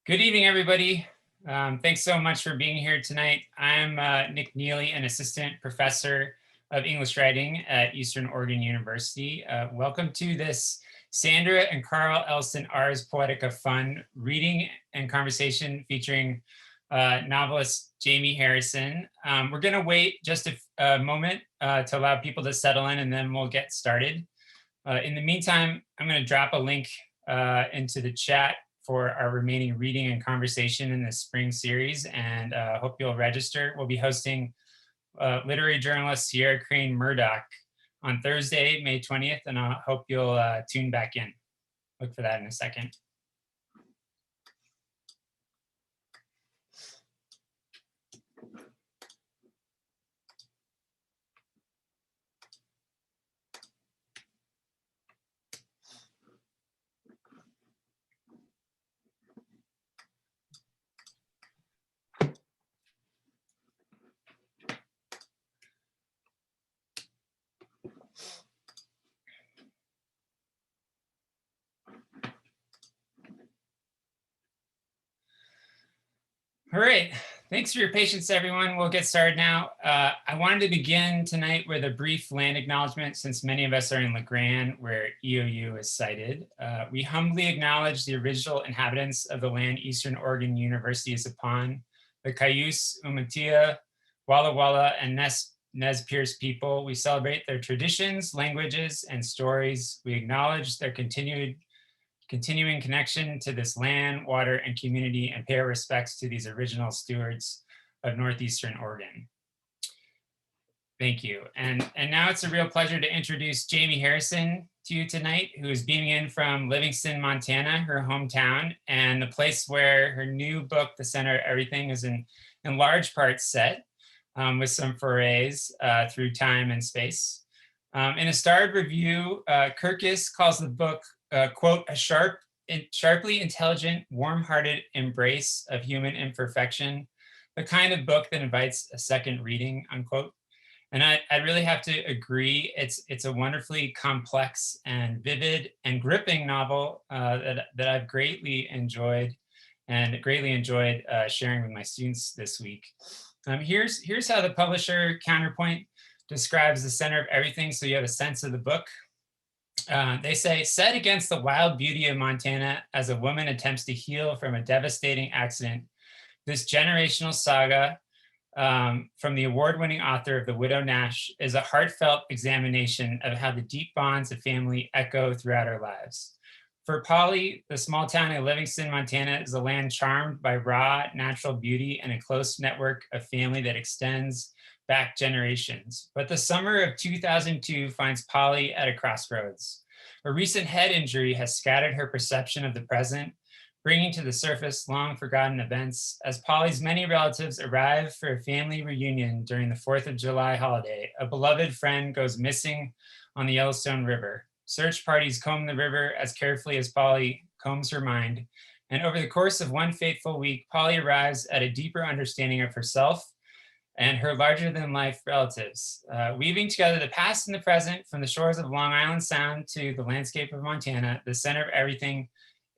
Good evening, everybody. Thanks so much for being here tonight. I'm Nick Neely, an assistant professor of English writing at Eastern Oregon University. Welcome to this Sandra and Carl Elston Ars Poetica Fun reading and conversation featuring novelist Jamie Harrison. We're going to wait just a moment to allow people to settle in, and then we'll get started. In the meantime, I'm going to drop a link into the chat for our remaining reading and conversation in this spring series, and hope you'll register. We'll be hosting literary journalist Sierra Crane Murdoch on Thursday, May 20th, and I hope you'll tune back in. Look for that in a second. All right, thanks for your patience, everyone. We'll get started now. I wanted to begin tonight with a brief land acknowledgement, since many of us are in La Grande, where EOU is sited. We humbly acknowledge the original inhabitants of the land Eastern Oregon University is upon, the Cayuse, Umatilla, Walla Walla, and Nez Perce people. We celebrate their traditions, languages, and stories. We acknowledge their continuing connection to this land, water, and community, and pay our respects to these original stewards of Northeastern Oregon. Thank you. And now it's a real pleasure to introduce Jamie Harrison to you tonight, who is beaming in from Livingston, Montana, her hometown, and the place where her new book, The Center of Everything, is in large part set, with some forays through time and space. In a starred review, Kirkus calls the book quote, a sharply intelligent, warm-hearted embrace of human imperfection, the kind of book that invites a second reading, unquote. And I really have to agree. It's a wonderfully complex and vivid and gripping novel that I've greatly enjoyed sharing with my students this week. Here's how the publisher Counterpoint describes The Center of Everything, so you have a sense of the book. They say, set against the wild beauty of Montana as a woman attempts to heal from a devastating accident, this generational saga from the award-winning author of The Widow Nash is a heartfelt examination of how the deep bonds of family echo throughout our lives. For Polly, the small town of Livingston, Montana is a land charmed by raw natural beauty and a close network of family that extends back generations. But the summer of 2002 finds Polly at a crossroads. A recent head injury has scattered her perception of the present, bringing to the surface long forgotten events. As Polly's many relatives arrive for a family reunion during the 4th of July holiday, a beloved friend goes missing on the Yellowstone River. Search parties comb the river as carefully as Polly combs her mind. And over the course of one fateful week, Polly arrives at a deeper understanding of herself and her larger-than-life relatives, weaving together the past and the present from the shores of Long Island Sound to the landscape of Montana. The Center of Everything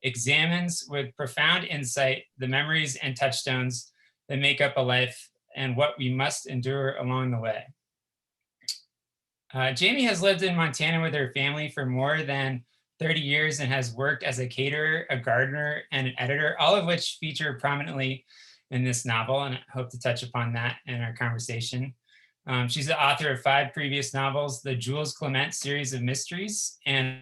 examines with profound insight the memories and touchstones that make up a life and what we must endure along the way. Jamie has lived in Montana with her family for more than 30 years and has worked as a caterer, a gardener, and an editor, all of which feature prominently in this novel, and I hope to touch upon that in our conversation. She's the author of 5 previous novels, the Jules Clement series of mysteries, and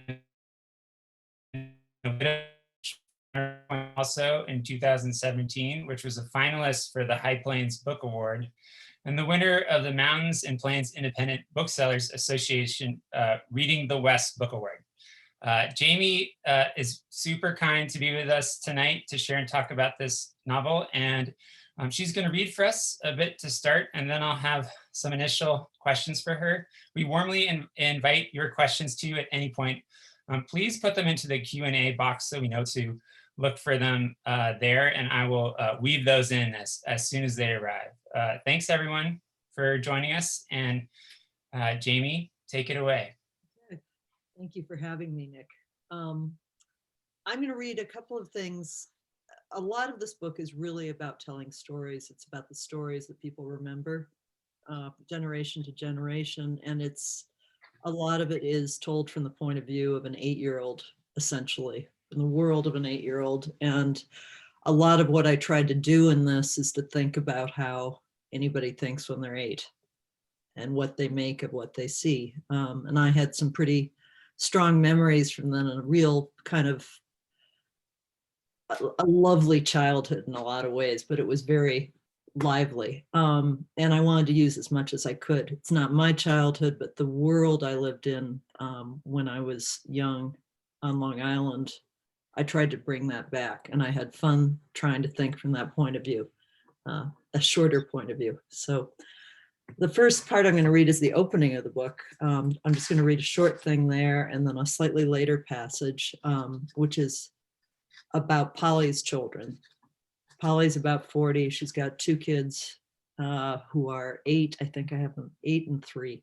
also in 2017, which was a finalist for the High Plains Book Award, and the winner of the Mountains and Plains Independent Booksellers Association Reading the West Book Award. Jamie is super kind to be with us tonight to share and talk about this novel, and she's going to read for us a bit to start, and then I'll have some initial questions for her. We warmly invite your questions to you at any point. Please put them into the Q&A box so we know to look for them there, and I will weave those in as soon as they arrive. Thanks, everyone, for joining us, and Jamie, take it away. Thank you for having me, Nick. I'm going to read a couple of things a lot of this book is really about telling stories. It's about the stories that people remember, generation to generation. And a lot of it is told from the point of view of an 8-year-old, essentially, in the world of an 8-year-old. And a lot of what I tried to do in this is to think about how anybody thinks when they're 8 and what they make of what they see. And I had some pretty strong memories from then, and a real kind of a lovely childhood in a lot of ways, but it was very lively. And I wanted to use as much as I could. It's not my childhood, but the world I lived in when I was young on Long Island. I tried to bring that back, and I had fun trying to think from that point of view, a shorter point of view. So the first part I'm going to read is the opening of the book. I'm just going to read a short thing there, and then a slightly later passage, which is about Polly's children. Polly's about 40. She's got 2 kids who are 8. I think I have them 8 and 3.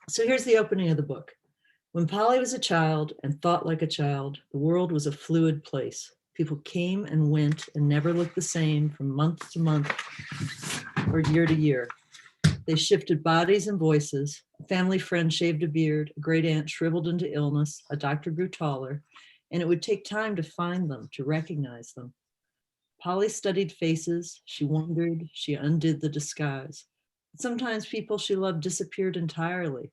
So here's the opening of the book. When Polly was a child and thought like a child, the world was a fluid place. People came and went and never looked the same from month to month or year to year. They shifted bodies and voices. A family friend shaved a beard, a great aunt shriveled into illness, a doctor grew taller, and it would take time to find them, to recognize them. Polly studied faces, she wondered, she undid the disguise. Sometimes people she loved disappeared entirely,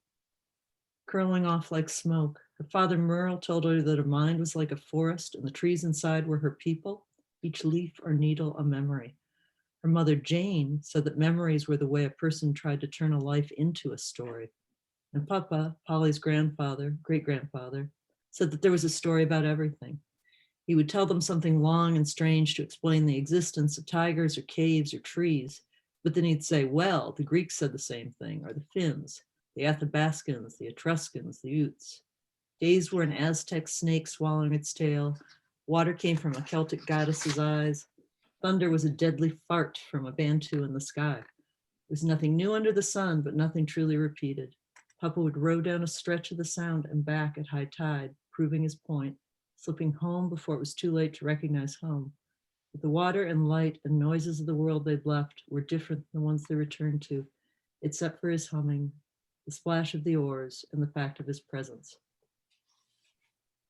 curling off like smoke. Her father Merle told her that her mind was like a forest and the trees inside were her people, each leaf or needle a memory. Her mother Jane said that memories were the way a person tried to turn a life into a story. And Papa, Polly's grandfather, great-grandfather, said that there was a story about everything. He would tell them something long and strange to explain the existence of tigers or caves or trees, but then he'd say, well, the Greeks said the same thing, or the Finns, the Athabascans, the Etruscans, the Utes. Days were an Aztec snake swallowing its tail. Water came from a Celtic goddess's eyes. Thunder was a deadly fart from a Bantu in the sky. There was nothing new under the sun, but nothing truly repeated. Papa would row down a stretch of the Sound and back at high tide, proving his point, slipping home before it was too late to recognize home. But the water and light and noises of the world they'd left were different than the ones they returned to, except for his humming, the splash of the oars, and the fact of his presence.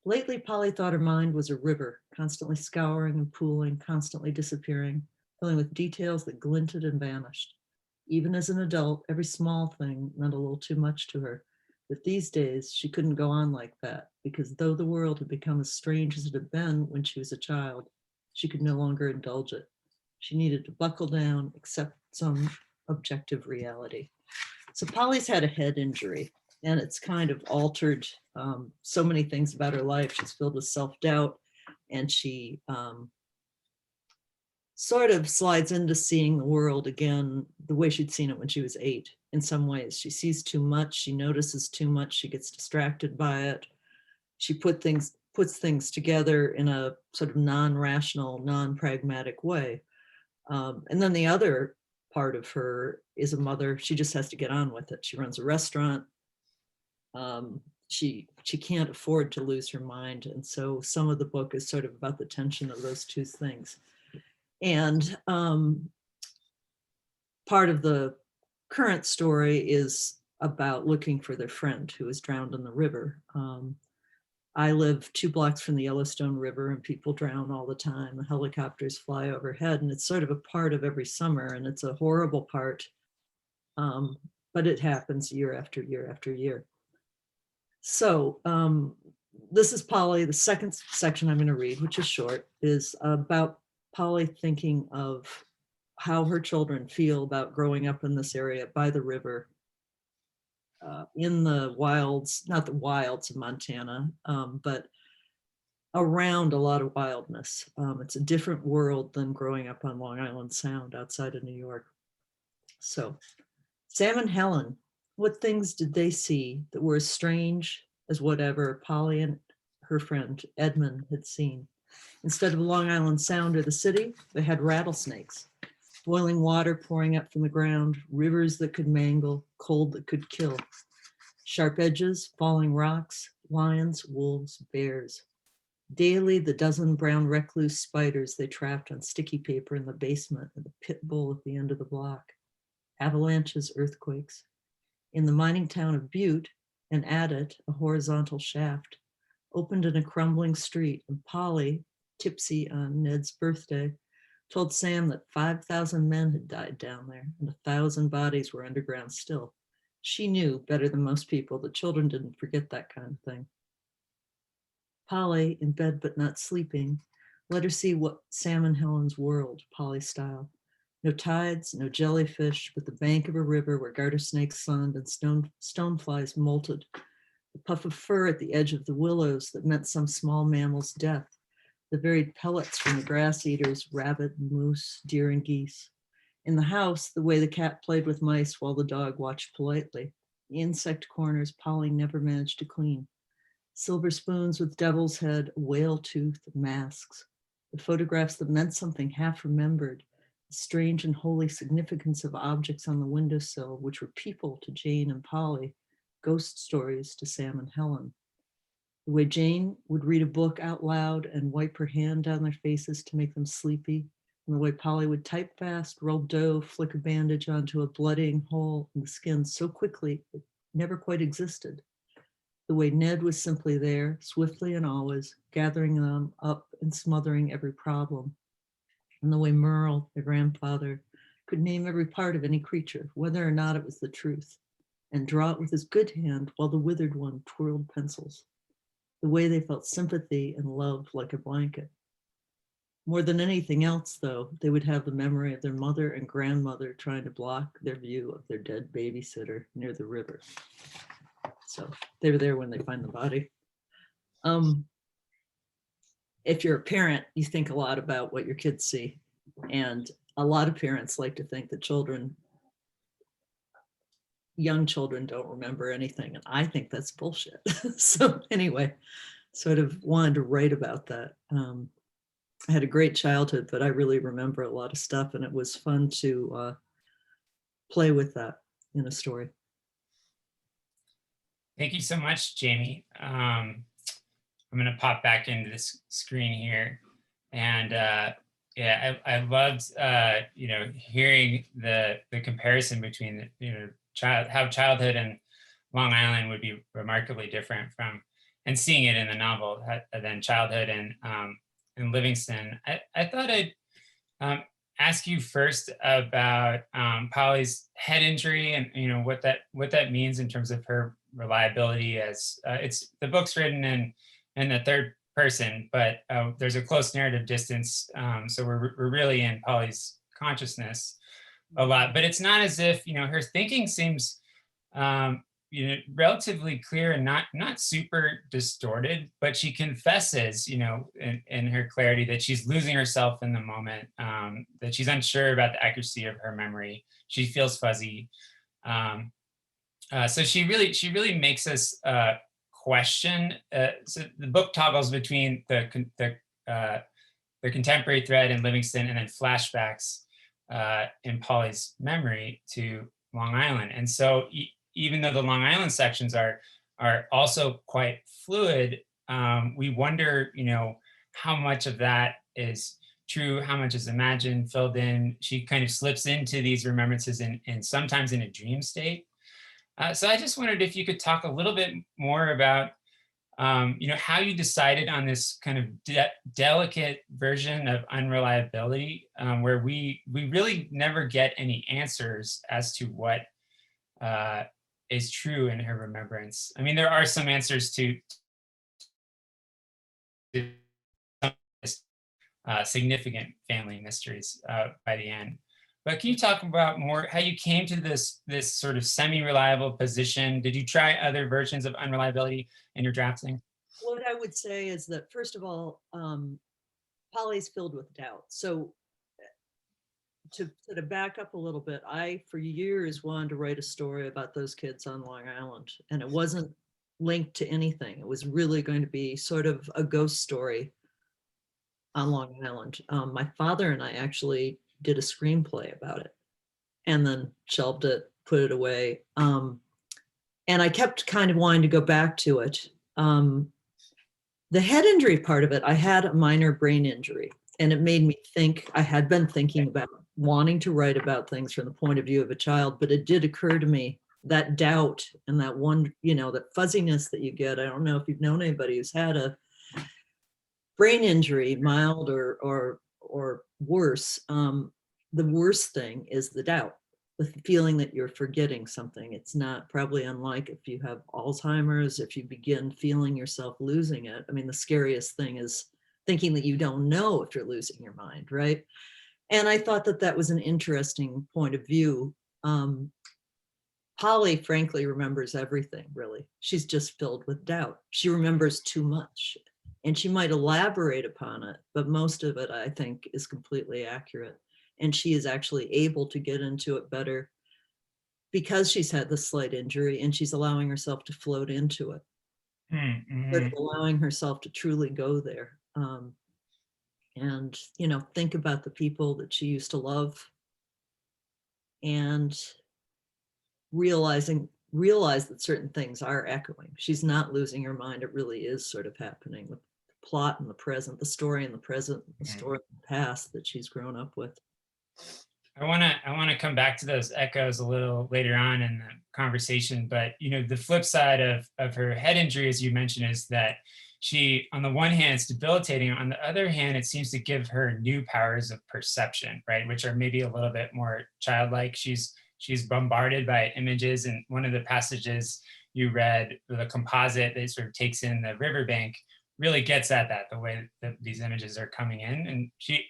Lately, Polly thought her mind was a river, constantly scouring and pooling, constantly disappearing, filling with details that glinted and vanished. Even as an adult, every small thing meant a little too much to her. But these days, she couldn't go on like that, because though the world had become as strange as it had been when she was a child, she could no longer indulge it. She needed to buckle down, accept some objective reality. So Polly's had a head injury, and it's kind of altered so many things about her life. She's filled with self-doubt, and she sort of slides into seeing the world again the way she'd seen it when she was 8. In some ways, she sees too much, she notices too much, she gets distracted by it. She puts things together in a sort of non-rational, non-pragmatic way. And then the other part of her is a mother. She just has to get on with it. She runs a restaurant. She can't afford to lose her mind. And so some of the book is sort of about the tension of those two things. And part of the current story is about looking for their friend who was drowned in the river. I live 2 blocks from the Yellowstone River, and people drown all the time. The helicopters fly overhead, and it's sort of a part of every summer, and it's a horrible part, but it happens year after year after year. So this is Polly. The second section I'm going to read, which is short, is about Polly thinking of how her children feel about growing up in this area by the river, in the wilds, not the wilds of Montana, but around a lot of wildness. It's a different world than growing up on Long Island Sound outside of New York. So Sam and Helen, what things did they see that were as strange as whatever Polly and her friend Edmund had seen? Instead of Long Island Sound or the city, they had rattlesnakes, boiling water pouring up from the ground, rivers that could mangle, cold that could kill, sharp edges, falling rocks, lions, wolves, bears. Daily, the dozen brown recluse spiders they trapped on sticky paper in the basement of the pit bowl at the end of the block. Avalanches, earthquakes. In the mining town of Butte, and at it, a horizontal shaft, opened in a crumbling street, and Polly, tipsy on Ned's birthday, told Sam that 5,000 men had died down there and 1,000 bodies were underground still. She knew better than most people that children didn't forget that kind of thing. Polly, in bed but not sleeping, let her see what Sam and Helen's world, Polly style. No tides, no jellyfish, but the bank of a river where garter snakes sunned and stoneflies molted. The puff of fur at the edge of the willows that meant some small mammal's death. The varied pellets from the grass eaters, rabbit, moose, deer, and geese. In the house, the way the cat played with mice while the dog watched politely. The insect corners Polly never managed to clean. Silver spoons with devil's head, a whale tooth, masks. The photographs that meant something half remembered. The strange and holy significance of objects on the windowsill, which were people to Jane and Polly, ghost stories to Sam and Helen. The way Jane would read a book out loud and wipe her hand down their faces to make them sleepy, and the way Polly would type fast, roll dough, flick a bandage onto a blooding hole in the skin so quickly it never quite existed. The way Ned was simply there, swiftly and always, gathering them up and smothering every problem. And the way Merle, their grandfather, could name every part of any creature, whether or not it was the truth, and draw it with his good hand while the withered one twirled pencils. The way they felt sympathy and love like a blanket. More than anything else, though, they would have the memory of their mother and grandmother trying to block their view of their dead babysitter near the river. So they were there when they find the body. If you're a parent, you think a lot about what your kids see. And a lot of parents like to think that young children don't remember anything. And I think that's bullshit. So anyway, sort of wanted to write about that. I had a great childhood, but I really remember a lot of stuff, and it was fun to play with that in a story. Thank you so much, Jamie. I'm going to pop back into this screen here, and yeah, I loved hearing the comparison between how childhood and Long Island would be remarkably different from, and seeing it in the novel than childhood and Livingston. I thought I'd ask you first about Polly's head injury and what that means in terms of her reliability. As the book's written in the third person, but there's a close narrative distance, so we're really in Polly's consciousness a lot. But it's not as if her thinking seems relatively clear and not super distorted, but she confesses, in her clarity, that she's losing herself in the moment, that she's unsure about the accuracy of her memory. She feels fuzzy. So she really makes us question. So the book toggles between the contemporary thread in Livingston and then flashbacks in Polly's memory to Long Island. And so even though the Long Island sections are also quite fluid, we wonder, how much of that is true, how much is imagined, filled in. She kind of slips into these remembrances and sometimes in a dream state. So I just wondered if you could talk a little bit more about, how you decided on this kind of delicate version of unreliability, where we really never get any answers as to what is true in her remembrance. I mean, there are some answers to significant family mysteries by the end. But can you talk about more how you came to this sort of semi-reliable position? Did you try other versions of unreliability in your drafting? What I would say is that, first of all, Polly's filled with doubt. So to back up a little bit, I, for years, wanted to write a story about those kids on Long Island, and it wasn't linked to anything. It was really going to be sort of a ghost story on Long Island. My father and I actually did a screenplay about it and then shelved it, put it away. And I kept kind of wanting to go back to it. The head injury part of it, I had a minor brain injury, and it made me think. I had been thinking about wanting to write about things from the point of view of a child, but it did occur to me that doubt and that one, that fuzziness that you get. I don't know if you've known anybody who's had a brain injury, mild or worse. The worst thing is the doubt, the feeling that you're forgetting something. It's not probably unlike if you have Alzheimer's, if you begin feeling yourself losing it. I mean, the scariest thing is thinking that you don't know if you're losing your mind, right? And I thought that that was an interesting point of view. Polly, frankly, remembers everything, really. She's just filled with doubt. She remembers too much, and she might elaborate upon it, but most of it, I think, is completely accurate. And she is actually able to get into it better because she's had this slight injury, and she's allowing herself to float into it, sort of allowing herself to truly go there. And, think about the people that she used to love, and realize that certain things are echoing. She's not losing her mind. It really is sort of happening with the plot in the present, the story in the present, the story in the past that she's grown up with. I want to come back to those echoes a little later on in the conversation, but the flip side of her head injury, as you mentioned, is that she, on the one hand, it's debilitating. On the other hand, it seems to give her new powers of perception, right, which are maybe a little bit more childlike. She's bombarded by images, and one of the passages you read, the composite that sort of takes in the riverbank, really gets at that, the way that these images are coming in. And she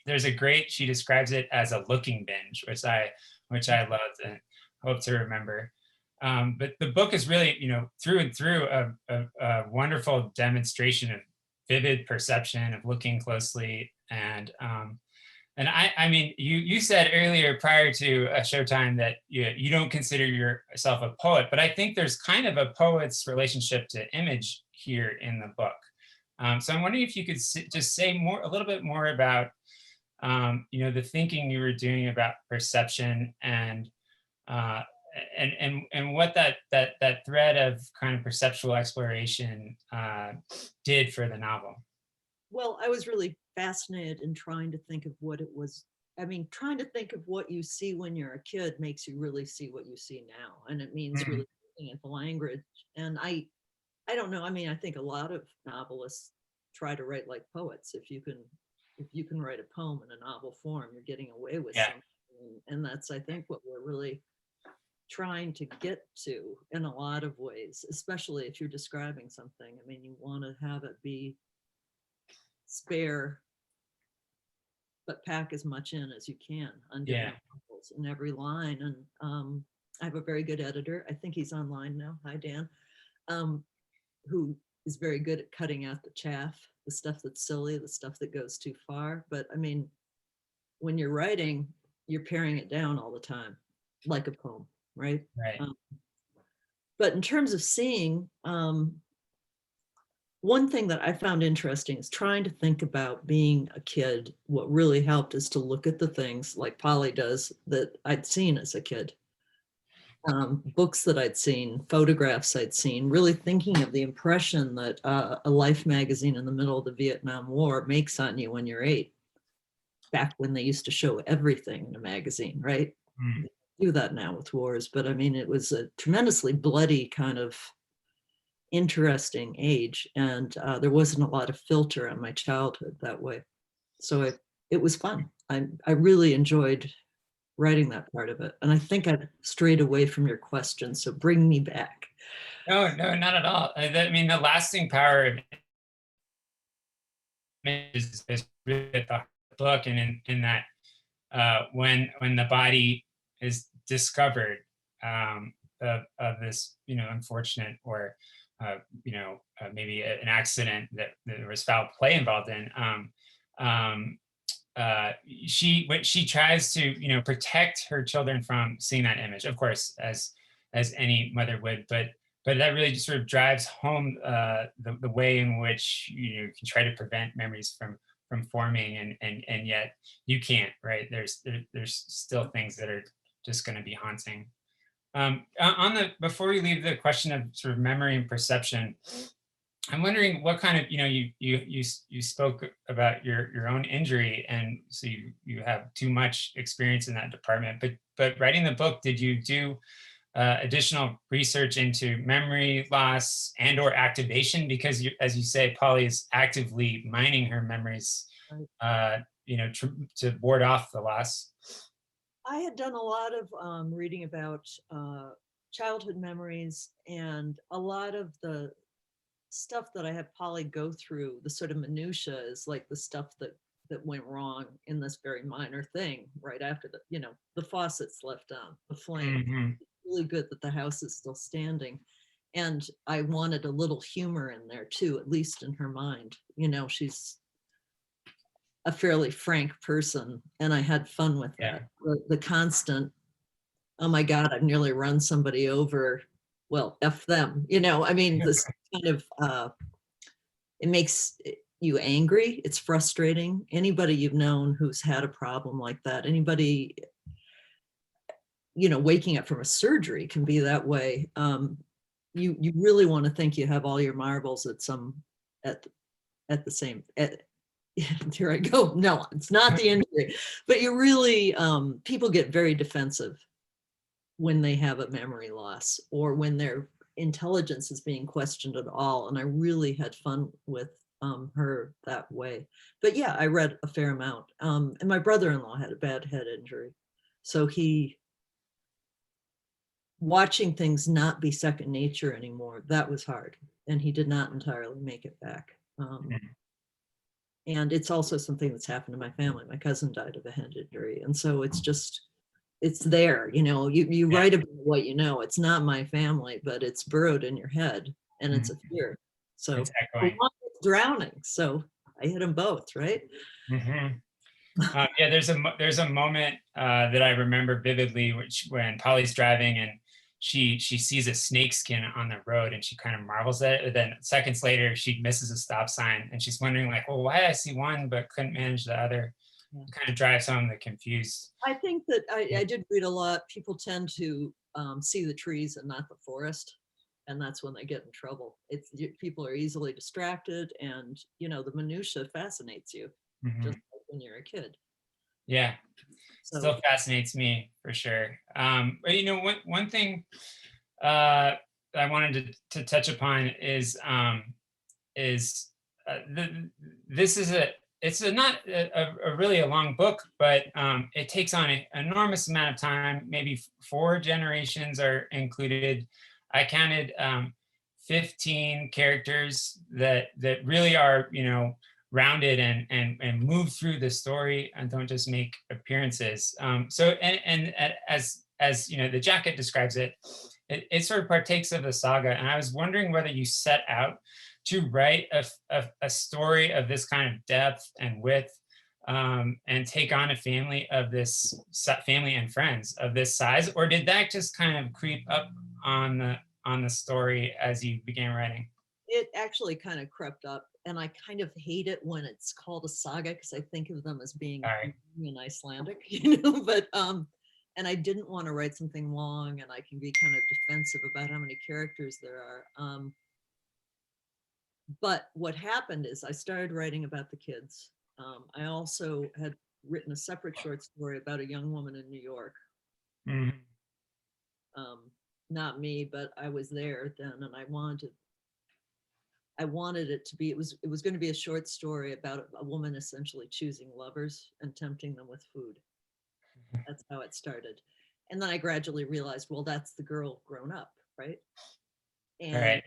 describes it as a looking binge, which I loved and hope to remember. But the book is really, through and through a wonderful demonstration of vivid perception, of looking closely. And I mean, you said earlier prior to Showtime that you don't consider yourself a poet, but I think there's kind of a poet's relationship to image here in the book. So I'm wondering if you could just say a little bit more about, the thinking you were doing about perception and what that thread of kind of perceptual exploration did for the novel. Well, I was really fascinated in trying to think of what it was. I mean, trying to think of what you see when you're a kid makes you really see what you see now. And it means really looking at the language. And I don't know. I mean, I think a lot of novelists try to write like poets. If you can write a poem in a novel form, you're getting away with something. And that's, I think, what we're really trying to get to in a lot of ways, especially if you're describing something. I mean, you want to have it be spare, but pack as much in as you can under in every line. And I have a very good editor. I think he's online now. Hi, Dan. Who is very good at cutting out the chaff, the stuff that's silly, the stuff that goes too far. But I mean, when you're writing, you're paring it down all the time, like a poem, right? Right. But in terms of seeing, one thing that I found interesting is trying to think about being a kid. What really helped is to look at the things like Polly does that I'd seen as a kid. Books that I'd seen, photographs I'd seen, really thinking of the impression that a Life magazine in the middle of the Vietnam War makes on you when you're 8. Back when they used to show everything in a magazine, right? They do that now with wars, but I mean, it was a tremendously bloody kind of interesting age, and there wasn't a lot of filter on my childhood that way. So it was fun. I really enjoyed writing that part of it. And I think I've strayed away from your question, so bring me back. No, not at all. I mean, the lasting power of images is really at the book, and in that when the body is discovered of this, unfortunate or maybe an accident that there was foul play involved in. She tries to protect her children from seeing that image, of course, as any mother would, but that really just sort of drives home the way in which you can try to prevent memories from forming, and yet you can't, right? There's still things that are just going to be haunting. Before we leave the question of sort of memory and perception, I'm wondering what kind of, you spoke about your own injury, and so you have too much experience in that department. But writing the book, did you do additional research into memory loss and or activation? Because as you say, Polly is actively mining her memories, Right. to ward off the loss. I had done a lot of reading about childhood memories, and a lot of the stuff that I have Polly go through, the sort of minutia, is like the stuff that went wrong in this very minor thing right after the faucet's left on, the flame. Mm-hmm. It's really good that the house is still standing. And I wanted a little humor in there too, at least in her mind. She's a fairly frank person, and I had fun with Yeah. that. The constant, oh my God, I've nearly run somebody over. Well, F them, I mean, this kind of, it makes you angry. It's frustrating. Anybody you've known who's had a problem like that, anybody, waking up from a surgery can be that way. You really want to think you have all your marbles at the same, here I go. No, it's not the injury, but you really, people get very defensive when they have a memory loss or when their intelligence is being questioned at all. And I really had fun with her that way. But yeah, I read a fair amount. And my brother-in-law had a bad head injury. So watching things not be second nature anymore, that was hard. And he did not entirely make it back. And it's also something that's happened to my family. My cousin died of a head injury. And so it's there, you write about what you know. It's not my family, but it's burrowed in your head, and it's a fear. So It's echoing. Drowning. So I hit them both, right? Mm-hmm. Yeah, there's a moment that I remember vividly, when Polly's driving and she sees a snake skin on the road and she kind of marvels at it. And then seconds later, she misses a stop sign and she's wondering like, well, why did I see one but couldn't manage the other? Yeah. It kind of drives home the confused. I think that I did read a lot. People tend to see the trees and not the forest. And that's when they get in trouble. People are easily distracted, and the minutia fascinates you, Mm-hmm. just like when you're a kid. Yeah, So still fascinates me for sure. But one thing I wanted to touch upon is this is not a really a long book, but it takes on an enormous amount of time. Maybe 4 generations are included. I counted 15 characters that really are rounded and move through the story and don't just make appearances. So as the jacket describes it, it sort of partakes of the saga. And I was wondering whether you set out to write a story of this kind of depth and width, and take on a family and friends of this size, or did that just kind of creep up on the story as you began writing? It actually kind of crept up, and I kind of hate it when it's called a saga because I think of them as being in Icelandic, but and I didn't want to write something long, and I can be kind of defensive about how many characters there are. But what happened is I started writing about the kids. I also had written a separate short story about a young woman in New York. Mm-hmm. Not me, but I was there then, and I wanted it to be, it was going to be a short story about a woman essentially choosing lovers and tempting them with food. That's how it started. And then I gradually realized, well, that's the girl grown up, right? And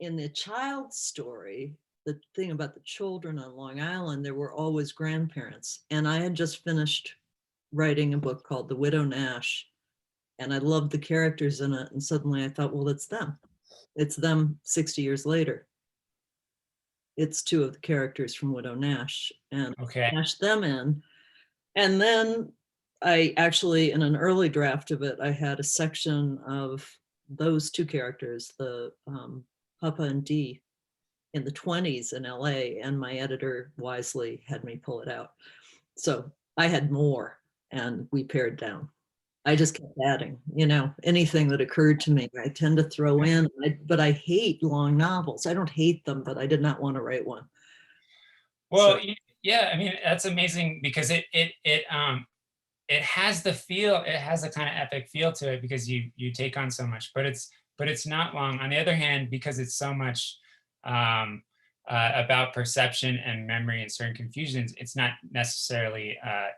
in the child story, the thing about the children on Long Island, there were always grandparents. And I had just finished writing a book called The Widow Nash, and I loved the characters in it. And suddenly I thought, well, it's them. It's them 60 years later. It's 2 of the characters from Widow Nash, and I mashed them in. And then I actually, in an early draft of it, I had a section of those 2 characters, the Papa and Dee, in the 20s in LA, and my editor wisely had me pull it out. So I had more, and we pared down. I just kept adding, anything that occurred to me, I tend to throw in, but I hate long novels. I don't hate them, but I did not want to write one. Well, yeah, I mean, that's amazing because it has the feel, it has a kind of epic feel to it because you take on so much, but it's not long. On the other hand, because it's so much um, about perception and memory and certain confusions, it's not necessarily a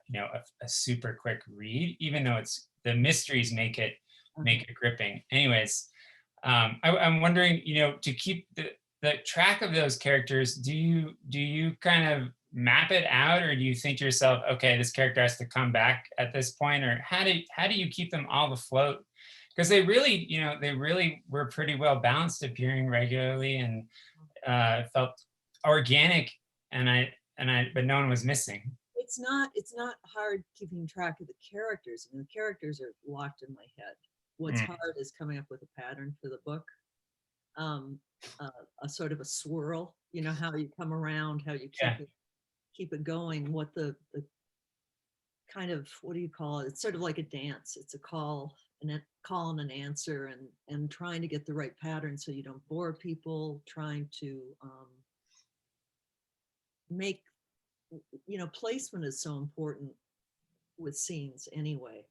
super quick read, even though it's the mysteries make it gripping. Anyways, I'm wondering, to keep the track of those characters, do you kind of map it out, or do you think to yourself, okay, this character has to come back at this point, or how do you keep them all afloat? Because they really were pretty well balanced, appearing regularly, and felt organic, but no one was missing. It's not hard keeping track of the characters. I mean, the characters are locked in my head. What's Mm, hard is coming up with a pattern for the book. Um, a sort of a swirl, how you come around, how you yeah, keep it going, what the kind of, what do you call it? It's sort of like a dance. It's a call and an answer, and trying to get the right pattern so you don't bore people, trying to make, placement is so important with scenes anyway.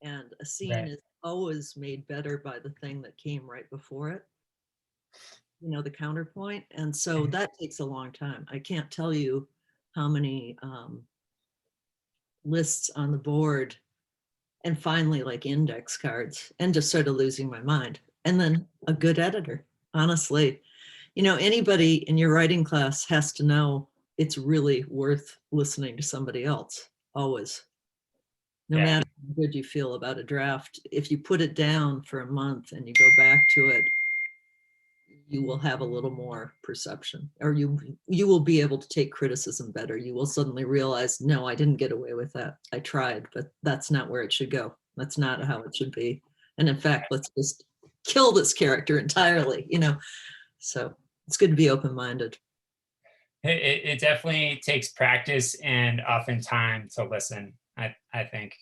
And a scene right. is always made better by the thing that came right before it, the counterpoint. And so Mhm. that takes a long time. I can't tell you how many lists on the board, and finally like index cards, and just sort of losing my mind. And then a good editor, honestly. Anybody in your writing class has to know it's really worth listening to somebody else, always. No Yeah. matter how good you feel about a draft, if you put it down for a month and you go back to it, you will have a little more perception, or you will be able to take criticism better. You will suddenly realize, no, I didn't get away with that. I tried, but that's not where it should go. That's not how it should be. And in fact, let's just kill this character entirely, So it's good to be open-minded. It definitely takes practice and often time to listen, I think.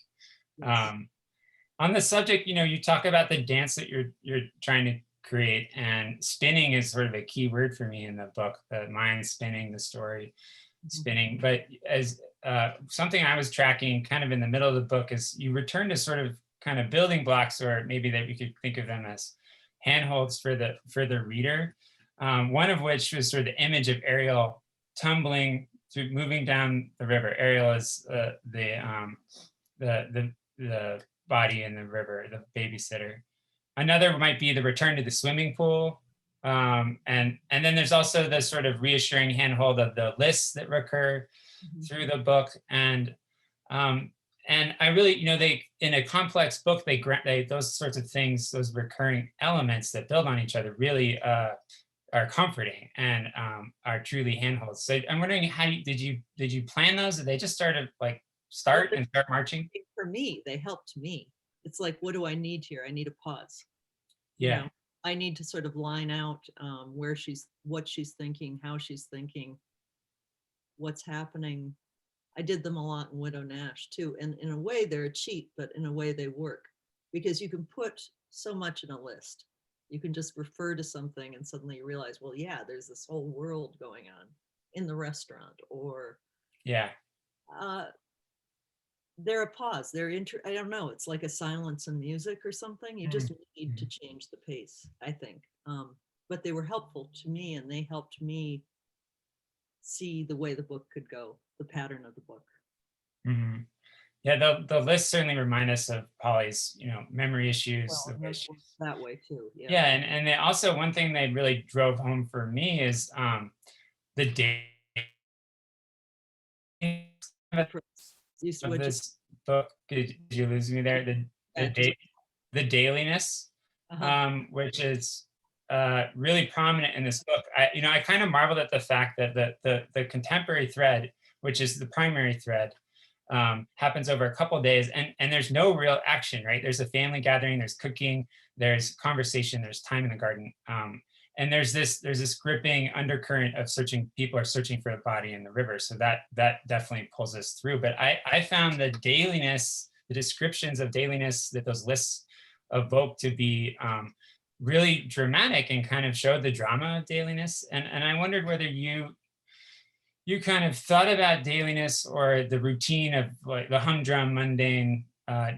Yes. Um, on the subject, you talk about the dance that you're trying to create, and spinning is sort of a key word for me in the book. The mind spinning, the story Mhm. spinning. But as something I was tracking, kind of in the middle of the book, is you return to sort of kind of building blocks, or maybe that we could think of them as handholds for the reader. One of which was sort of the image of Ariel tumbling through, moving down the river. Ariel is the body in the river, the babysitter. Another might be the return to the swimming pool. And then there's also the sort of reassuring handhold of the lists that recur Mhm. through the book. Um, and I really, they, in a complex book, they those sorts of things, those recurring elements that build on each other, really are comforting, and are truly handholds. So I'm wondering, did you plan those? Did they just sort of like Well, start and start marching? for me, they helped me. It's like, what do I need here? I need a pause. you Yeah, know I need to sort of line out what she's thinking, how she's thinking, what's happening. I did them a lot in Widow Nash too, and in a way they're a cheat, but in a way they work, because you can put so much in a list. You can just refer to something and suddenly you realize, well, yeah, there's this whole world going on in the restaurant, or yeah. uh, they're a pause. I don't know. It's like a silence in music or something. You just need to Mhm. change the pace, I think. But they were helpful to me, and they helped me see the way the book could go, the pattern of the book. Mhm. Yeah, the lists certainly remind us of Polly's, memory issues, Well, the it way has she. worked that way too. Yeah. Yeah, and they also, one thing they really drove home for me is the dating of What you this book. Did you lose me there? The just date, the dailiness, uh-huh. which is really prominent in this book. I kind of marveled at the fact that the contemporary thread, which is the primary thread, happens over a couple of days, and there's no real action, right? There's a family gathering, there's cooking, there's conversation, there's time in the garden, and there's this gripping undercurrent of searching. People are searching for a body in the river, so that definitely pulls us through. But I found the dailiness the descriptions of dailiness that those lists evoke to be really dramatic and kind of showed the drama of dailiness. And I wondered whether you kind of thought about dailiness or the routine of like the humdrum, mundane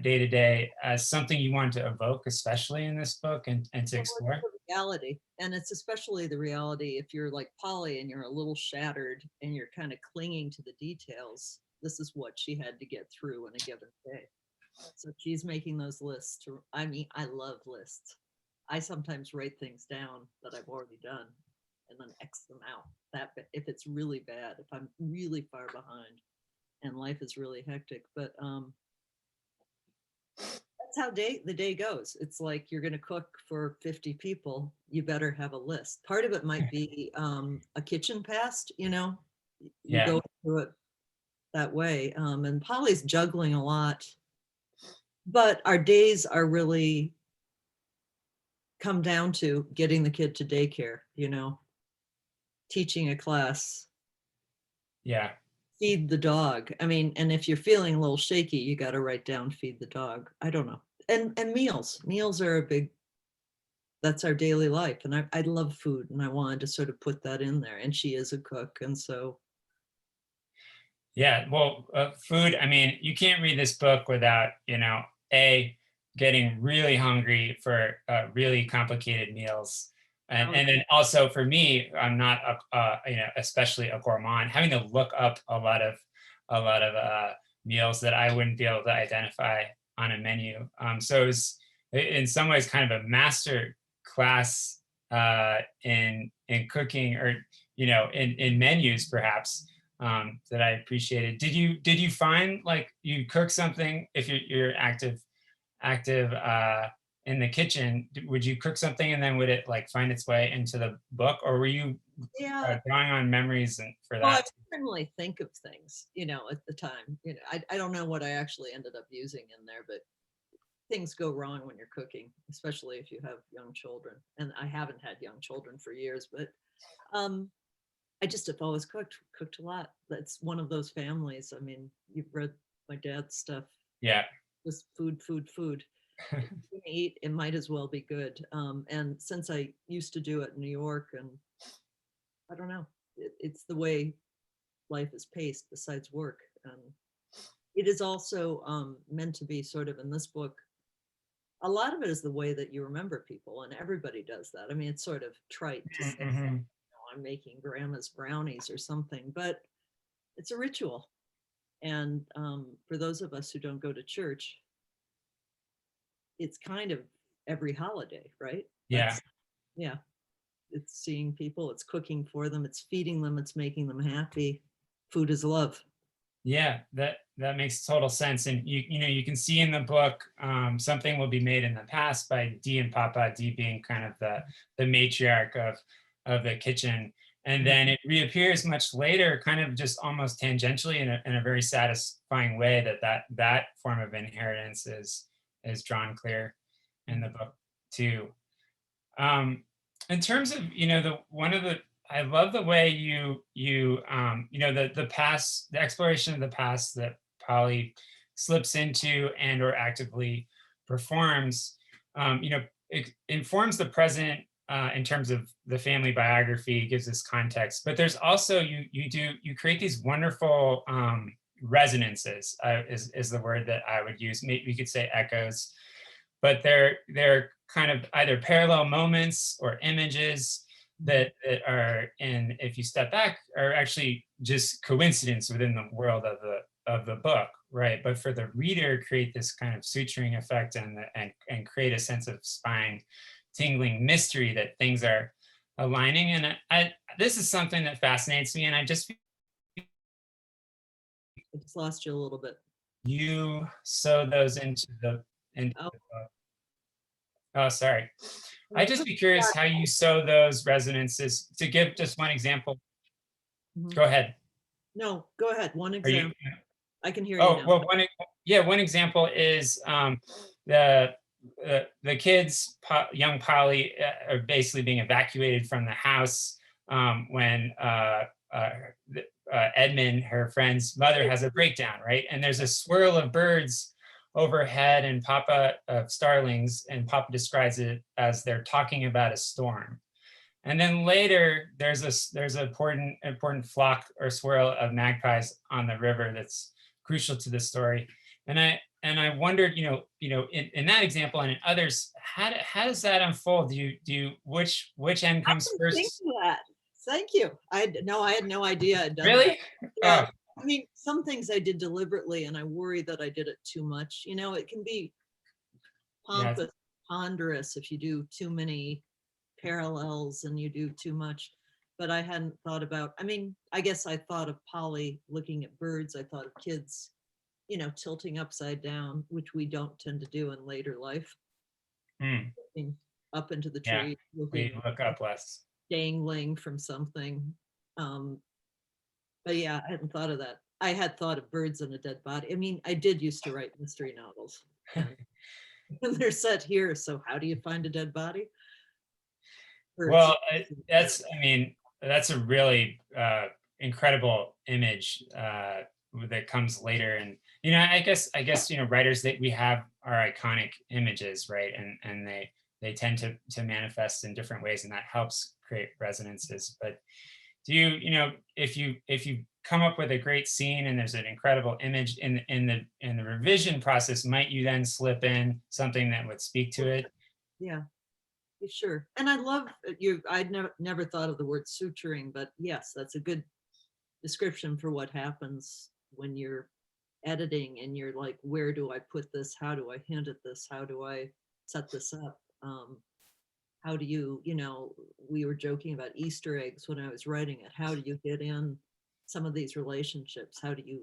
day to day as something you want to evoke, especially in this book, and to Well, explore. it's the reality, and it's especially the reality if you're like Polly and you're a little shattered and you're kind of clinging to the details. This is what she had to get through in a given day. So she's making those lists. I mean, I love lists. I sometimes write things down that I've already done and then X them out. That if it's really bad, if I'm really far behind and life is really hectic. But that's how the day goes. It's like you're going to cook for 50 people. You better have a list. Part of it might be a kitchen past, you know, you Yeah. go through it that way. And Polly's juggling a lot, but our days are really come down to getting the kid to daycare, you know, teaching a class, Yeah. feed the dog. I mean, and if you're feeling a little shaky, you got to write down feed the dog. I don't know. And meals are a big, that's our daily life. And I love food and I wanted to sort of put that in there. And she is a cook. And so. Yeah, well, food, I mean, you can't read this book without, getting really hungry for really complicated meals. And then also for me, I'm not, especially a gourmand, having to look up a lot of meals that I wouldn't be able to identify on a menu. So it was in some ways kind of a master class in cooking, or, in menus perhaps. That I appreciated. Did you find like you cook something if you're active in the kitchen? Would you cook something and then would it like find its way into the book, or were you drawing on memories and for Well, I that? certainly think of things, you know, at the time. You know, I don't know what I actually ended up using in there, but things go wrong when you're cooking, especially if you have young children. And I haven't had young children for years, but I just have always cooked a lot. That's one of those families. I mean, you've read my dad's stuff. Yeah. Just food, food, food. If you can eat, it might as well be good. And since I used to do it in New York, and I don't know, it's the way life is paced besides work. It is also meant to be sort of in this book. A lot of it is the way that you remember people, and everybody does that. I mean, it's sort of trite to say, I'm making grandma's brownies or something, but it's a ritual. And for those of us who don't go to church, it's kind of every holiday, right? Yeah. Yeah. It's seeing people, it's cooking for them, it's feeding them, it's making them happy. Food is love. Yeah, that makes total sense. And you can see in the book, something will be made in the past by Dee and Papa, Dee being kind of the matriarch of the kitchen. And then it reappears much later, kind of just almost tangentially in a very satisfying way that form of inheritance is drawn clear in the book too. In terms of, I love the way the past, the exploration of the past that Polly slips into and or actively performs, it informs the present in terms of the family biography, gives us context, but there's also, you create these wonderful resonances, is the word that I would use. Maybe we could say echoes, but they're kind of either parallel moments or images that are, and if you step back, are actually just coincidence within the world of the book, right? But for the reader, create this kind of suturing effect and create a sense of spine tingling mystery that things are aligning. And this is something that fascinates me, and I just lost you a little bit. You sew those into the book. Oh, sorry. I'd just be curious how you sew those resonances. To give just one example. Go ahead. No, go ahead. One example. I can hear you now. Well, one example is the kids, young Polly, are basically being evacuated from the house when Edmund, her friend's mother, has a breakdown, right? And there's a swirl of birds overhead and Papa of starlings, and Papa describes it as they're talking about a storm. And then later there's a important flock or swirl of magpies on the river that's crucial to the story. And I wondered, in that example and in others, how does that unfold? Which end comes I think first? that. Thank you. I had no idea I'd done Really? that. Yeah. Oh, I mean, some things I did deliberately, and I worry that I did it too much. It can be yeah. pompous, ponderous if you do too many parallels and you do too much. But I hadn't thought about, I mean, I guess I thought of Polly looking at birds. I thought of kids, tilting upside down, which we don't tend to do in later life. Looking up into the Yeah, tree, we looking look up less. dangling from something. But yeah, I hadn't thought of that. I had thought of birds and a dead body. I mean, I did used to write mystery novels, and they're set here. So how do you find a dead body? Well, that's a really incredible image that comes later. And I guess writers that we have are iconic images, right? And they tend to manifest in different ways, and that helps create resonances. But do if you come up with a great scene and there's an incredible image in the revision process, might you then slip in something that would speak to it? Yeah, sure. And I love you. I'd never thought of the word suturing, but yes, that's a good description for what happens when you're editing and you're like, where do I put this? How do I hint at this? How do I set this up? How do you, we were joking about Easter eggs when I was writing it. How do you get in some of these relationships? How do you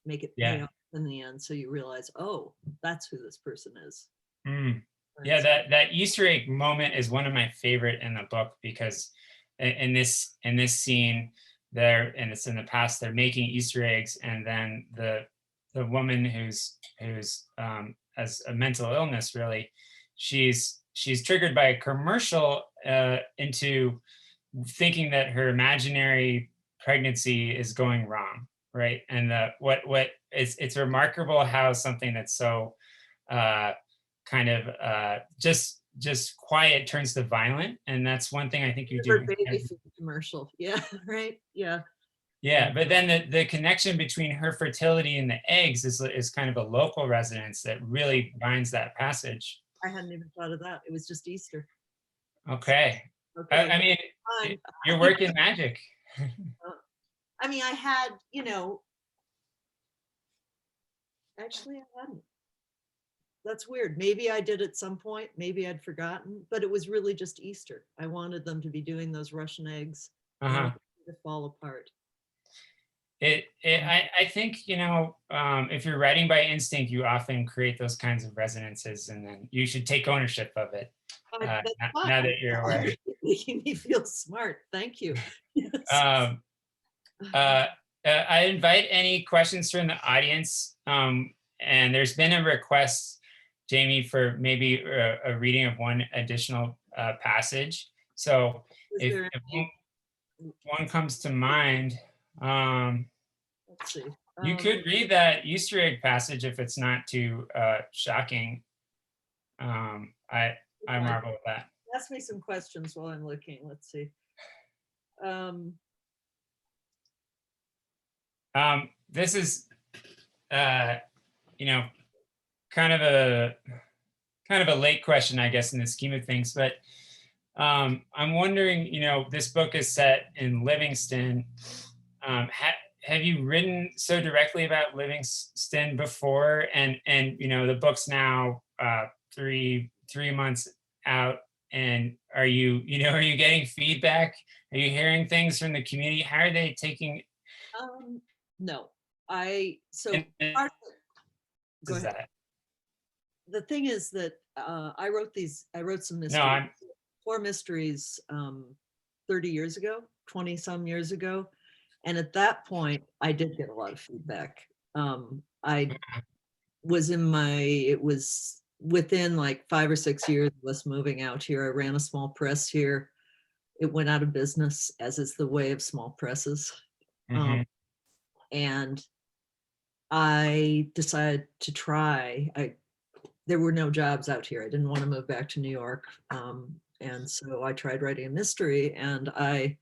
make it pay off in the end so you realize, oh, that's who this person is? Yeah, that Easter egg moment is one of my favorite in the book, because in this scene there, and it's in the past, they're making Easter eggs, and then the woman who's has a mental illness, really, she's triggered by a commercial into thinking that her imaginary pregnancy is going wrong, right? And it's remarkable how something that's so kind of just quiet turns to violent. And that's one thing I think you do. Baby food commercial. Yeah, right. Yeah. Yeah, but then the connection between her fertility and the eggs is kind of a local resonance that really binds that passage. I hadn't even thought of that. It was just Easter. Okay. Okay. I mean, you're working magic. I mean, I had, actually I hadn't. That's weird. Maybe I did at some point, maybe I'd forgotten, but it was really just Easter. I wanted them to be doing those Russian eggs to fall apart. I think, if you're writing by instinct, you often create those kinds of resonances, and then you should take ownership of it. Now that you're aware. Making me feel smart. Thank you. Yes. I invite any questions from the audience. And there's been a request, Jamie, for maybe a reading of one additional passage. So if one comes to mind, let's see. You could read that Easter egg passage if it's not too shocking. I marvel at that. Ask me some questions while I'm looking. Let's see. This is, kind of a late question, I guess, in the scheme of things. But I'm wondering, this book is set in Livingston. Have you written so directly about Livingston before? And the book's now 3 months out. And are you getting feedback? Are you hearing things from the community? How are they taking? No, go ahead. The thing is that I wrote some mysteries, 4 mysteries 30 years ago, 20 some years ago. And at that point, I did get a lot of feedback. It was within like 5 or 6 years of us moving out here. I ran a small press here. It went out of business, as is the way of small presses. And I decided to try. There were no jobs out here. I didn't want to move back to New York. And so I tried writing a mystery, and I,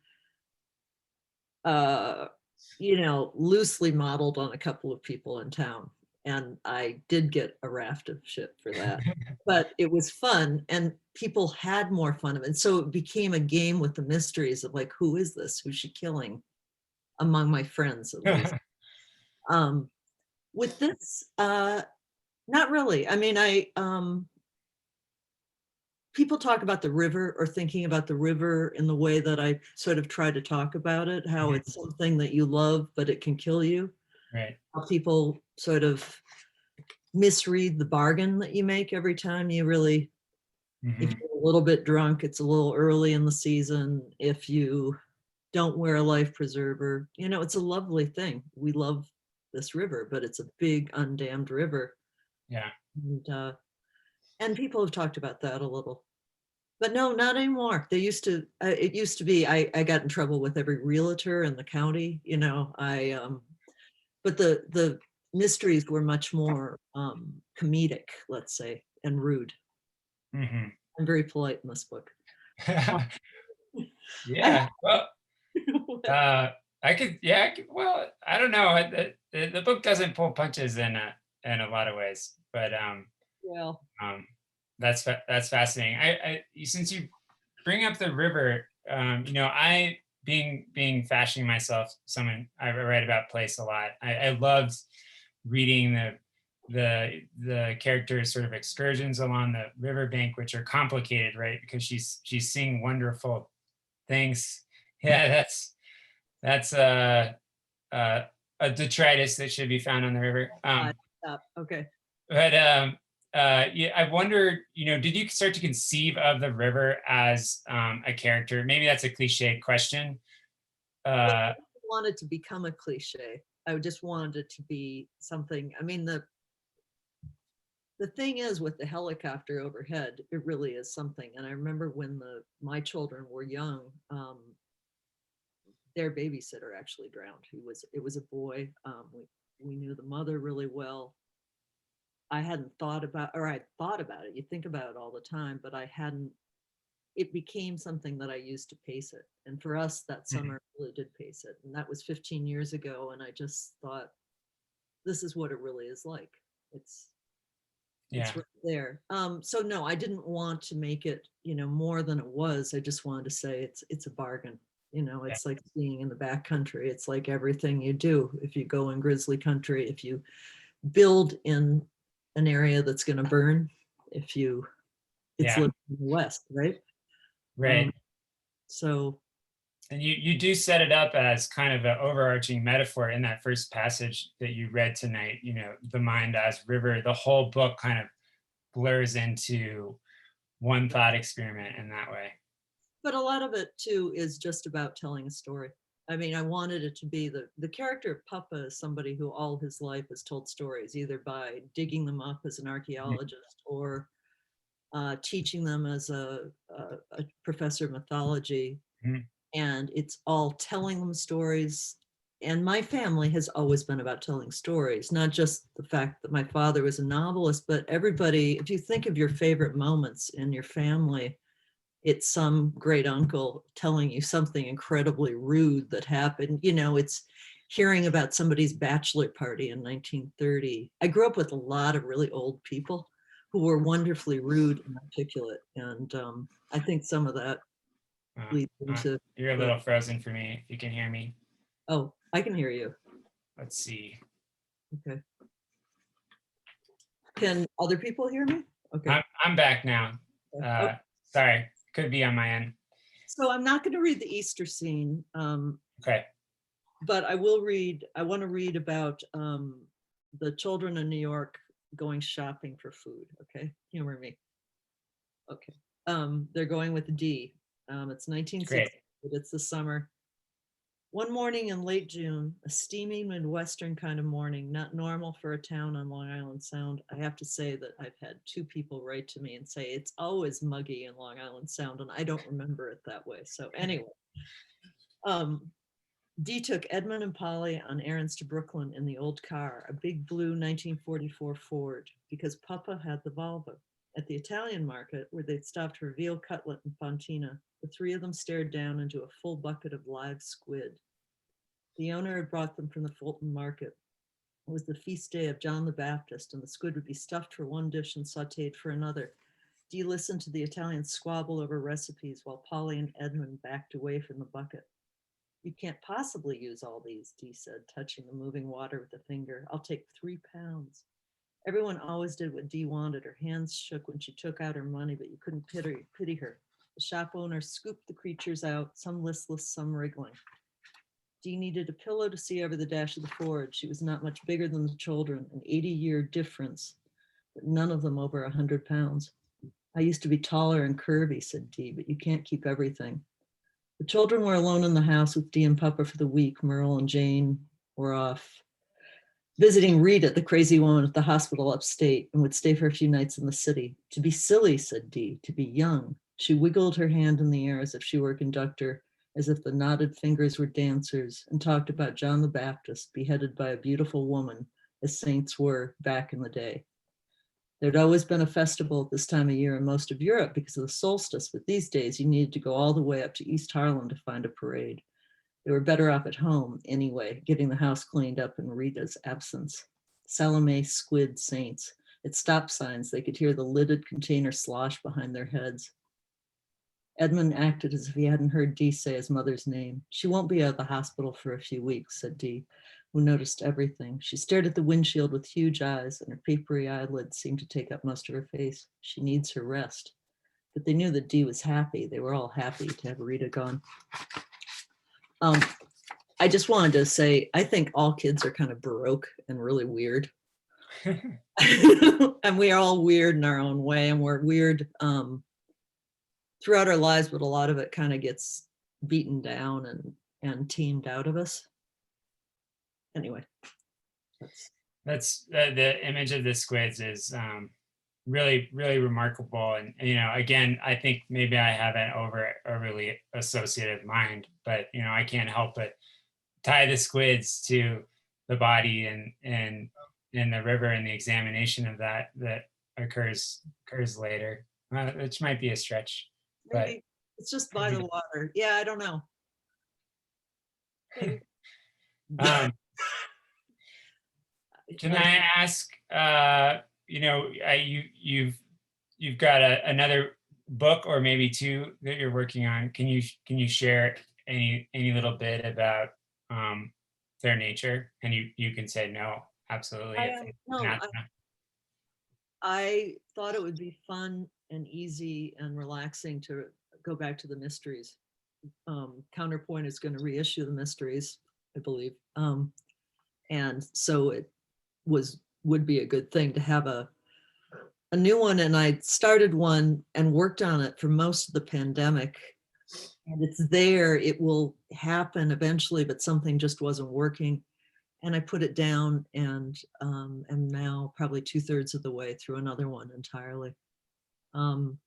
uh, loosely modeled on a couple of people in town. And I did get a raft of shit for that. But it was fun, and people had more fun of it. And so it became a game with the mysteries of like, who is this? Who's she killing? Among my friends, at least. Um, with this, not really. I mean, people talk about the river, or thinking about the river in the way that I sort of try to talk about it, how it's something that you love, but it can kill you. Right. How people sort of misread the bargain that you make every time you really, if you're a little bit drunk, it's a little early in the season. If you don't wear a life preserver, it's a lovely thing. We love this river, but it's a big undammed river. Yeah. And people have talked about that a little, but no, not anymore. They used to, it used to be, I got in trouble with every realtor in the county, but the mysteries were much more comedic, let's say, and rude. Mhm. I'm very polite in this book. Yeah. Well, I could, yeah, well, I don't know. The book doesn't pull punches in a lot of ways, but Well, um, that's fascinating. Since you bring up the river, I being fashioning myself someone I write about place a lot. I loved reading the characters' sort of excursions along the riverbank, which are complicated, right? Because she's seeing wonderful things. Yeah, that's uh, a detritus that should be found on the river. okay. But yeah, I wonder, did you start to conceive of the river as a character? Maybe that's a cliche question. I wanted to become a cliche. I just wanted it to be something. I mean, the thing is, with the helicopter overhead, it really is something. And I remember when my children were young, their babysitter actually drowned. It was a boy. We knew the mother really well. I hadn't thought about, or I thought about it. You think about it all the time, but I hadn't. It became something that I used to pace it. And for us, that summer really did pace it. And that was 15 years ago. And I just thought, this is what it really is like. It's Yeah, right there. So no, I didn't want to make it, more than it was. I just wanted to say it's a bargain. yeah, It's like skiing in the back country. It's like everything you do. If you go in grizzly country, if you build in an area that's going to burn, it's yeah, living in the West, right? right. So And you do set it up as kind of an overarching metaphor in that first passage that you read tonight. The mind as river. The whole book kind of blurs into one thought experiment in that way. but a lot of it too is just about telling a story. I mean, I wanted it to be the character of Papa is somebody who all his life has told stories, either by digging them up as an archaeologist or teaching them as a professor of mythology. Mhm. And it's all telling them stories. And my family has always been about telling stories, not just the fact that my father was a novelist, but everybody, if you think of your favorite moments in your family, it's some great uncle telling you something incredibly rude that happened. It's hearing about somebody's bachelor party in 1930. I grew up with a lot of really old people who were wonderfully rude and articulate. And I think some of that leads into You're a the, little frozen for me if you can hear me. oh, I can hear you. Let's see. Okay. Can other people hear me? Okay. I'm back now. Oh, Sorry, could be on my end. so I'm not going to read the Easter scene. Okay. But I want to read about the children in New York going shopping for food. Okay, humor me. Okay, they're going with D. It's 1960, Great. but it's the summer. One morning in late June, a steamy Midwestern kind of morning, not normal for a town on Long Island Sound. I have to say that I've had two people write to me and say it's always muggy in Long Island Sound, and I don't remember it that way. So anyway, um, Dee took Edmund and Polly on errands to Brooklyn in the old car, a big blue 1944 Ford, because Papa had the Volvo. At the Italian market, where they'd stopped for veal cutlet and fontina, the three of them stared down into a full bucket of live squid. The owner had brought them from the Fulton market. It was the feast day of John the Baptist, and the squid would be stuffed for one dish and sauteed for another. Dee listened to the Italians squabble over recipes while Polly and Edmund backed away from the bucket. You can't possibly use all these, Dee said, touching the moving water with a finger. I'll take 3 pounds. Everyone always did what Dee wanted. Her hands shook when she took out her money, but you couldn't pity her. The shop owner scooped the creatures out, some listless, some wriggling. Dee needed a pillow to see over the dash of the Ford. She was not much bigger than the children, an 80-year difference, but none of them over 100 pounds. I used to be taller and curvy, said Dee, but you can't keep everything. The children were alone in the house with Dee and Papa for the week. Merle and Jane were off visiting Rita, the crazy woman at the hospital upstate, and would stay for a few nights in the city. To be silly, said Dee, to be young. She wiggled her hand in the air as if she were a conductor, as if the knotted fingers were dancers, and talked about John the Baptist beheaded by a beautiful woman, as saints were back in the day. There'd always been a festival at this time of year in most of Europe because of the solstice, but these days you needed to go all the way up to East Harlem to find a parade. They were better off at home anyway, getting the house cleaned up in Rita's absence. Salome squid saints. At stop signs, they could hear the lidded container slosh behind their heads. Edmund acted as if he hadn't heard Dee say his mother's name. She won't be out of the hospital for a few weeks, said Dee, who noticed everything. She stared at the windshield with huge eyes, and her papery eyelids seemed to take up most of her face. She needs her rest. But they knew that Dee was happy. They were all happy to have Rita gone. I just wanted to say, I think all kids are kind of baroque and really weird. And we are all weird in our own way, and we're weird throughout our lives, but a lot of it kind of gets beaten down and tamed out of us. Anyway, that's the image of the squids is really remarkable, and again, I think maybe I have an overly associative mind, but I can't help but tie the squids to the body and the river and the examination of that occurs later, which might be a stretch. Maybe it's just by the water. Yeah, I don't know. Can I ask? You've got another book or maybe two that you're working on. Can you share any little bit about their nature? And you can say no, absolutely. I thought it would be fun and easy and relaxing to go back to the mysteries. Counterpoint is going to reissue the mysteries, I believe. And so it would be a good thing to have a new one. And I started one and worked on it for most of the pandemic. And it's there, it will happen eventually, but something just wasn't working. And I put it down and am now probably 2/3 of the way through another one entirely. And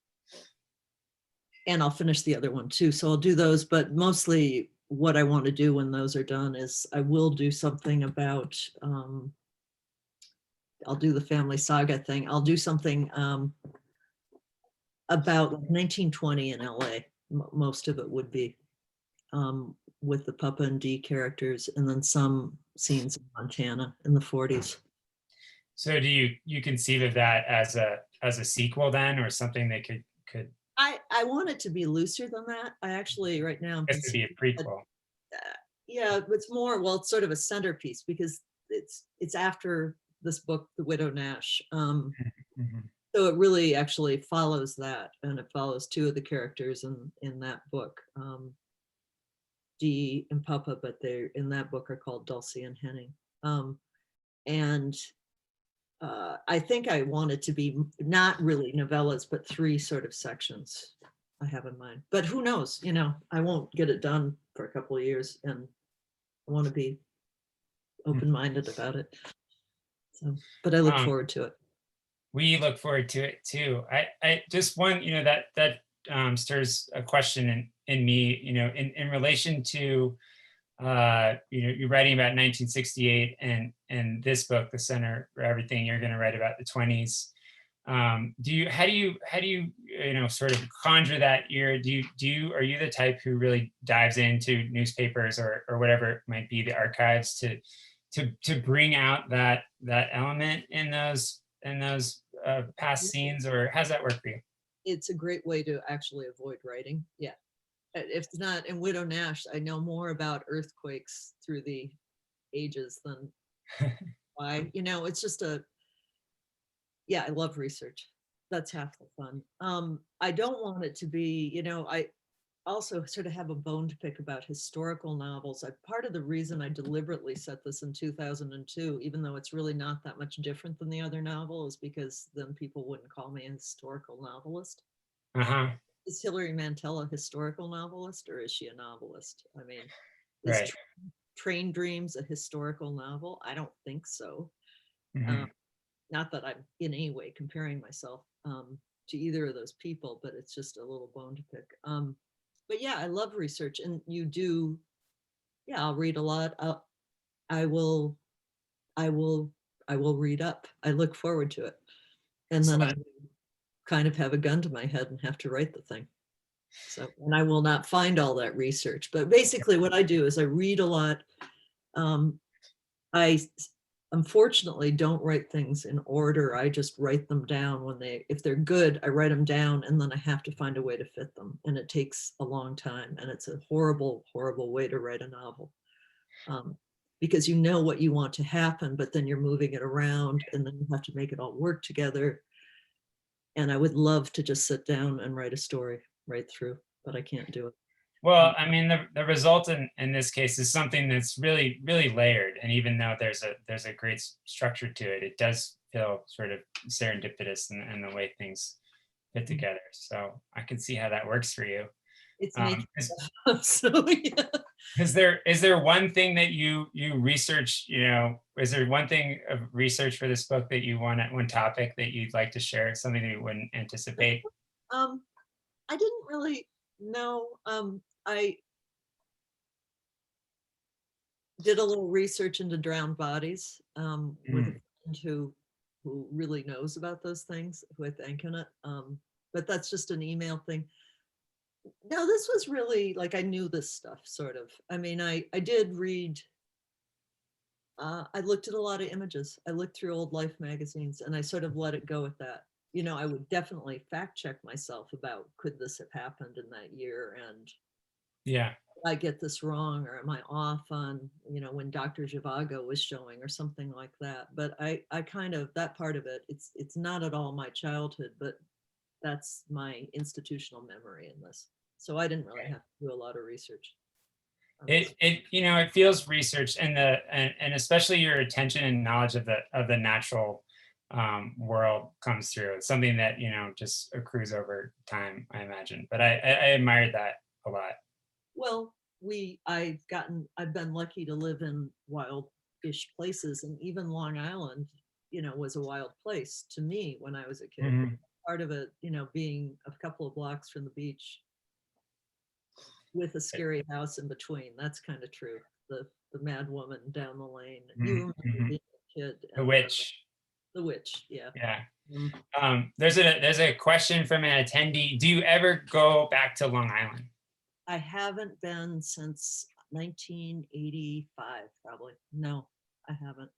I'll finish the other one too. So I'll do those, but mostly what I want to do when those are done is I will do something about, I'll do the family saga thing. I'll do something about 1920 in LA. Most of it would be with the Papa and Dee characters, and then some scenes in Montana in the 40s. So do you conceive of that as a sequel then, or something that could I want it to be looser than that. I actually right now it could be a prequel. Yeah, it's more, well, it's sort of a centerpiece because it's after this book, The Widow Nash. So it really actually follows that, and it follows two of the characters in that book, Dee and Papa, but they're in that book are called Dulcie and Henning. I think I want it to be not really novellas, but 3 sort of sections I have in mind. But who knows? I won't get it done for a couple of years, and I want to be open-minded about it. So, but I look forward to it. We look forward to it too. I just want that stirs a question in me. In relation to you're writing about 1968, and this book, The Center for Everything, you're going to write about the 20s. How do you sort of conjure that ear? Are you the type who really dives into newspapers or whatever it might be, the archives, to bring out that element in those past scenes, or how's that work for you? It's a great way to actually avoid writing. Yeah. If it's not in Widow Nash, I know more about earthquakes through the ages than why. It's just yeah, I love research. That's half the fun. I don't want it to be, I also sort of have a bone to pick about historical novels. Part of the reason I deliberately set this in 2002, even though it's really not that much different than the other novel, is because then people wouldn't call me a historical novelist. Uh-huh. Is Hilary Mantel a historical novelist, or is she a novelist? I mean, is Right. Train Dreams a historical novel? I don't think so. Mm-hmm. Not that I'm in any way comparing myself to either of those people, but it's just a little bone to pick. But yeah, I love research, and you do. Yeah, I'll read a lot. I will, I will, I will read up. I look forward to it, and So, then I kind of have a gun to my head and have to write the thing. So, and I will not find all that research, but basically what I do is I read a lot. I unfortunately don't write things in order. I just write them down if they're good, I write them down, and then I have to find a way to fit them. And it takes a long time, and it's a horrible, horrible way to write a novel. Because you know what you want to happen, but then you're moving it around, and then you have to make it all work together. And I would love to just sit down and write a story right through, but I can't do it. well, I mean, the result in this case is something that's really, really layered. And even though there's a great structure to it, it does feel sort of serendipitous in the way things fit together. So I can see how that works for you. It's Um, making is, so yeah. is there one thing that you research, is there one thing of research for this book that you one topic that you'd like to share, something that you wouldn't anticipate? I didn't really know. I did a little research into drowned bodies with a Mm, friend who really knows about those things, who I thank in it. But that's just an email thing. No, this was really like I knew this stuff sort of. I mean, I did read. I looked at a lot of images. I looked through old Life magazines, and I sort of let it go at that. I would definitely fact check myself about could this have happened in that year, and yeah. I get this wrong, or am I off on, when Dr. Zhivago was showing or something like that. But I kind of, that part of it, it's not at all my childhood, but that's my institutional memory in this. So I didn't really have to do a lot of research on this. It feels research, and especially your attention and knowledge of the natural world comes through. It's something that just accrues over time, I imagine. But I admired that a lot. Well, I've been lucky to live in wild-ish places, and even Long Island, was a wild place to me when I was a kid. Mhm. Part of it, being a couple of blocks from the beach with a scary house in between. That's kind of true. The mad woman down the lane. You Mhm. remember Mhm. being a kid The and witch. the witch, yeah. Yeah. Um, There's a question from an attendee. Do you ever go back to Long Island? I haven't been since 1985, probably. No, I haven't.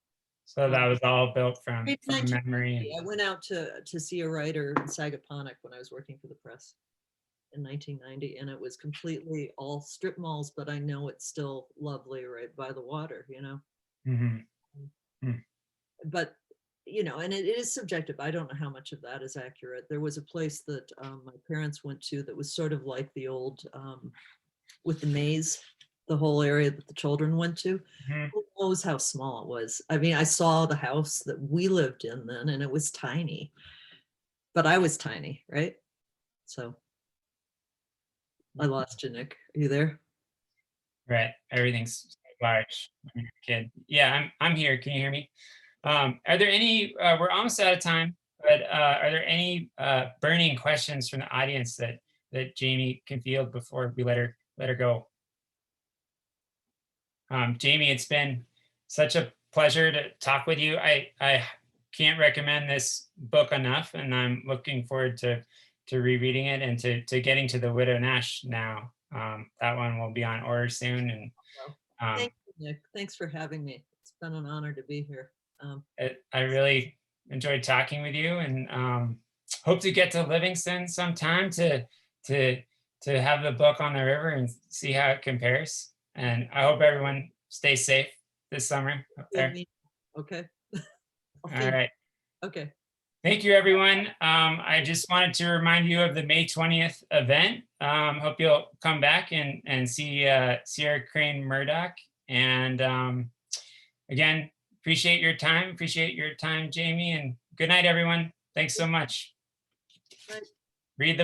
So that was all built from Maybe memory. 1990. I went out to see a writer in Sagaponack when I was working for the press in 1990, and it was completely all strip malls, but I know it's still lovely right by the water. Mhm. Mm. But and it is subjective. I don't know how much of that is accurate. There was a place that my parents went to that was sort of like the old with the maze, the whole area that the children went to. Mhm. Who knows how small it was? I mean, I saw the house that we lived in then, and it was tiny, but I was tiny, right? So I lost you, Nick. Are you there? Right. Everything's large when you're a kid. Yeah, I'm here. Can you hear me? Are there any, we're almost out of time, but are there any burning questions from the audience that Jamie can field before we let her go? Jamie, it's been such a pleasure to talk with you. I can't recommend this book enough, and I'm looking forward to rereading it and to getting to The Widow Nash now. That one will be on order soon, and Thank you, Nick. Thanks for having me. It's been an honor to be here. I really enjoyed talking with you, and hope to get to Livingston sometime to have the book on the river and see how it compares. And I hope everyone stays safe this summer up there. Okay. All right. Okay. Thank you, everyone. I just wanted to remind you of the May 20th event. Hope you'll come back and see Sierra Crane Murdoch. And again, appreciate your time. Appreciate your time, Jamie. And good night, everyone. Thanks so much. Right. Read the